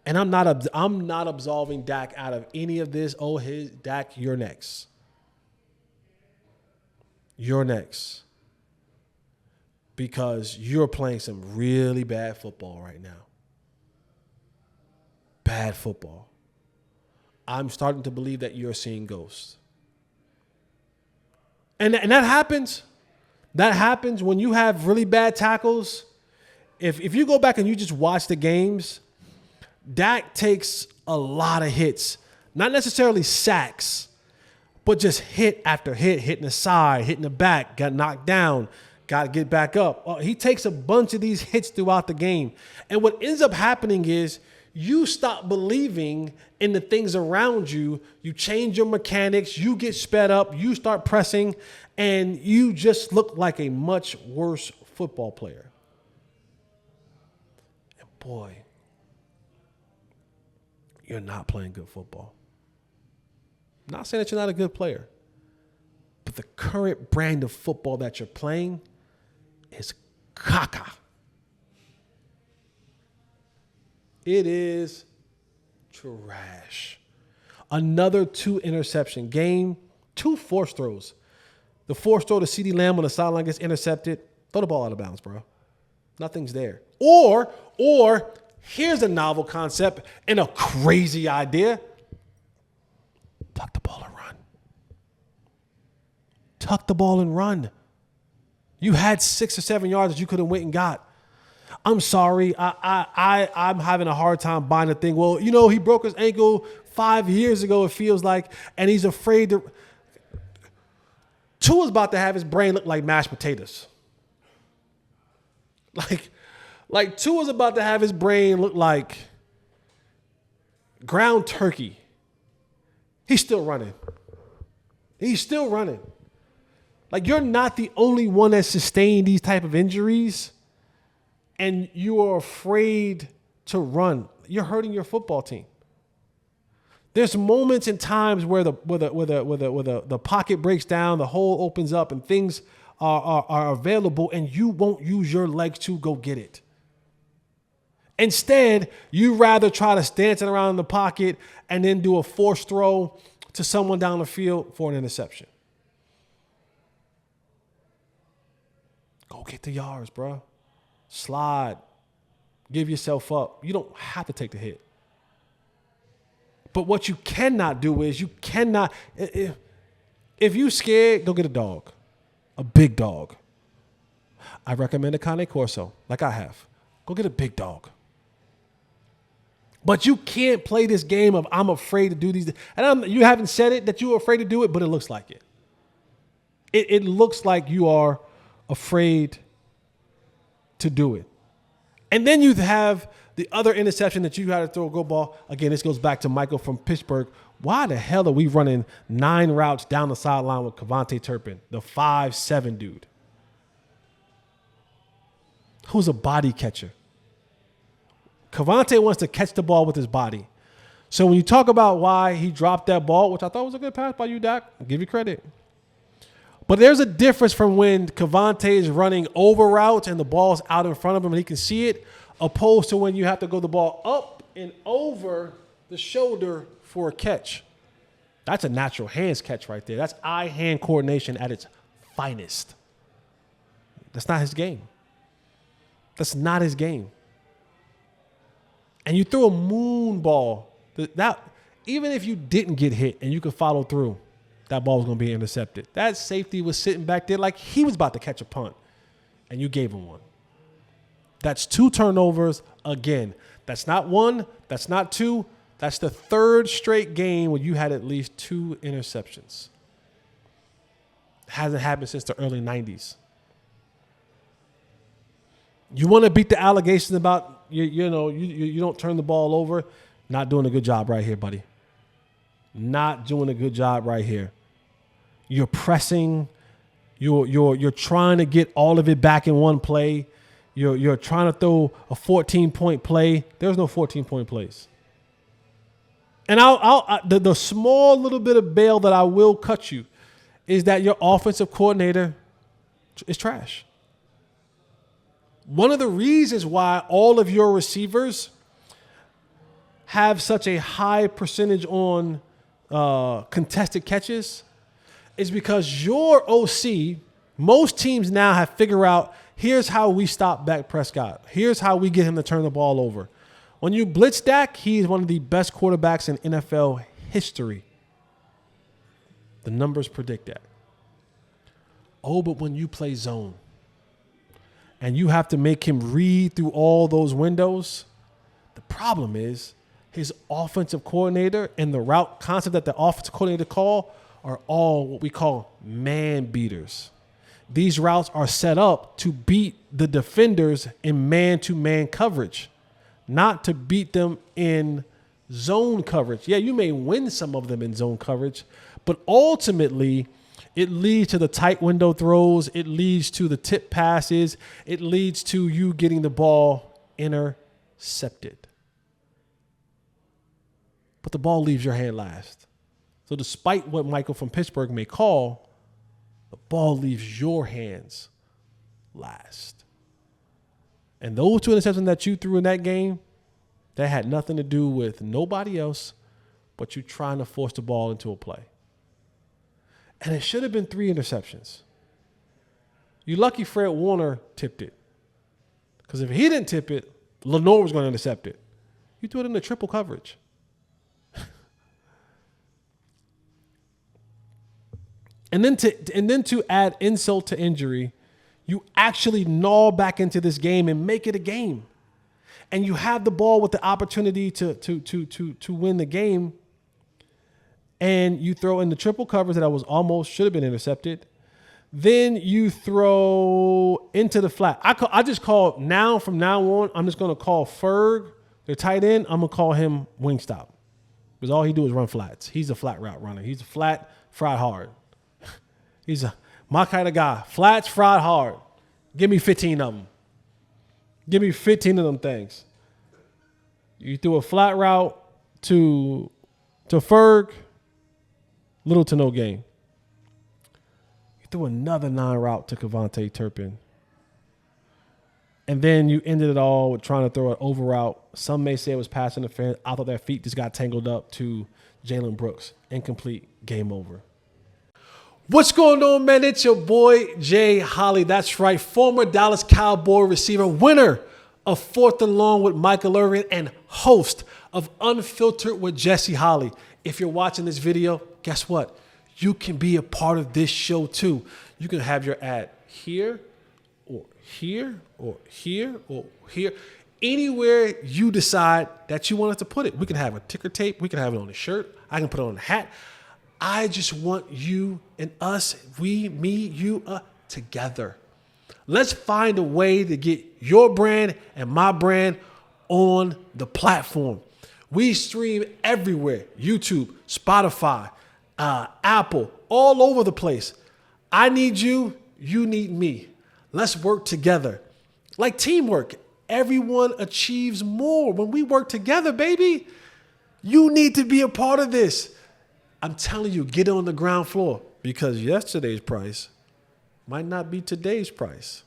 And I'm not absolving Dak out of any of this. Oh, Dak, you're next. You're next. Because you're playing some really bad football right now. Bad football. I'm starting to believe that you're seeing ghosts. And that happens. That happens when you have really bad tackles. If you go back and you just watch the games, Dak takes a lot of hits. Not necessarily sacks, but just hit after hit, hitting the side, hitting the back, got knocked down, got to get back up. He takes a bunch of these hits throughout the game. And what ends up happening is you stop believing in the things around you. You change your mechanics. You get sped up. You start pressing. And you just look like a much worse football player. And boy, you're not playing good football. I'm not saying that you're not a good player. But the current brand of football that you're playing is caca. It is trash. Another 2-interception game, 2 forced throws. The forced throw to CeeDee Lamb on the sideline gets intercepted. Throw the ball out of bounds, bro. Nothing's there. Or here's a novel concept and a crazy idea. Tuck the ball and run. Tuck the ball and run. You had 6 or 7 yards that you could have went and got. I'm sorry. I'm having a hard time buying the thing. Well, he broke his ankle 5 years ago, it feels like, and he's afraid to. Tua's about to have his brain look like mashed potatoes. Like Tua's about to have his brain look like ground turkey. He's still running. He's still running. Like, you're not the only one that sustained these type of injuries, and you are afraid to run. You're hurting your football team. There's moments and times where the pocket breaks down, the hole opens up, and things are available, and you won't use your legs to go get it. Instead, you rather try to dance around in the pocket and then do a forced throw to someone down the field for an interception. Go get the yards, bro. Slide. Give yourself up. You don't have to take the hit. But what you cannot do is if you scared, go get a dog. A big dog. I recommend a Cane Corso, like I have. Go get a big dog. But you can't play this game of I'm afraid to do these. And you haven't said it that you're afraid to do it, but it looks like it. It looks like you are afraid to do it. And then you have the other interception that you had to throw a go ball. Again, this goes back to Michael from Pittsburgh. Why the hell are we running 9 routes down the sideline with Kevontae Turpin, the 5'7" dude, who's a body catcher? Kevontae wants to catch the ball with his body. So when you talk about why he dropped that ball, which I thought was a good pass by you, Dak, I'll give you credit. But there's a difference from when Kevontae is running over routes and the ball's out in front of him and he can see it, opposed to when you have to go the ball up and over the shoulder for a catch. That's a natural hands catch right there. That's eye-hand coordination at its finest. That's not his game. That's not his game. And you throw a moon ball. That even if you didn't get hit and you could follow through, that ball was going to be intercepted. That safety was sitting back there like he was about to catch a punt, and you gave him one. That's 2 turnovers again. That's not 1. That's not 2. That's the 3rd straight game where you had at least 2 interceptions. Hasn't happened since the early 90s. You want to beat the allegations about you don't turn the ball over. Not doing a good job right here, buddy. Not doing a good job right here. You're pressing. You're trying to get all of it back in one play. You're trying to throw a 14-point play. There's no 14-point plays. And the small little bit of bail that I will cut you is that your offensive coordinator is trash. One of the reasons why all of your receivers have such a high percentage on contested catches is because your OC, most teams now have figured out, here's how we stop Dak Prescott. Here's how we get him to turn the ball over. When you blitz Dak, he's one of the best quarterbacks in NFL history. The numbers predict that. Oh, but when you play zone and you have to make him read through all those windows, the problem is his offensive coordinator and the route concept that the offensive coordinator call are all what we call man beaters. These routes are set up to beat the defenders in man-to-man coverage, not to beat them in zone coverage. Yeah, you may win some of them in zone coverage, but ultimately it leads to the tight window throws. It leads to the tip passes. It leads to you getting the ball intercepted. But the ball leaves your hand last. So despite what Michael from Pittsburgh may call, the ball leaves your hands last. And those 2 interceptions that you threw in that game, that had nothing to do with nobody else but you trying to force the ball into a play. And it should have been 3 interceptions. You lucky Fred Warner tipped it. Because if he didn't tip it, Lenore was going to intercept it. You threw it in the triple coverage. And then to add insult to injury, you actually gnaw back into this game and make it a game. And you have the ball with the opportunity to win the game. And you throw in the triple covers that should have been intercepted. Then you throw into the flat. I just call from now on, I'm just going to call Ferg, their tight end, I'm going to call him Wingstop. Because all he do is run flats. He's a flat route runner. He's a flat, fried hard. He's my kind of guy. Flats, fried hard. Give me 15 of them. Give me 15 of them things. You threw a flat route to Ferg, little to no gain. You threw another non-route to Kevontae Turpin. And then you ended it all with trying to throw an over route. Some may say it was pass interference. I thought that feet just got tangled up to Jalen Brooks. Incomplete. Game over. What's going on, man? It's your boy, Jay Holley. That's right. Former Dallas Cowboy receiver, winner of 4th and Long with Michael Irvin, and host of Unfiltered with Jesse Holley. If you're watching this video, guess what? You can be a part of this show too. You can have your ad here or here or here or here. Anywhere you decide that you want us to put it. We can have a ticker tape. We can have it on a shirt. I can put it on a hat. I just want you and us, we, me, you, together. Let's find a way to get your brand and my brand on the platform. We stream everywhere. YouTube, Spotify, Apple, all over the place. I need you. You need me. Let's work together. Like teamwork. Everyone achieves more when we work together, baby. You need to be a part of this. I'm telling you, get on the ground floor because yesterday's price might not be today's price.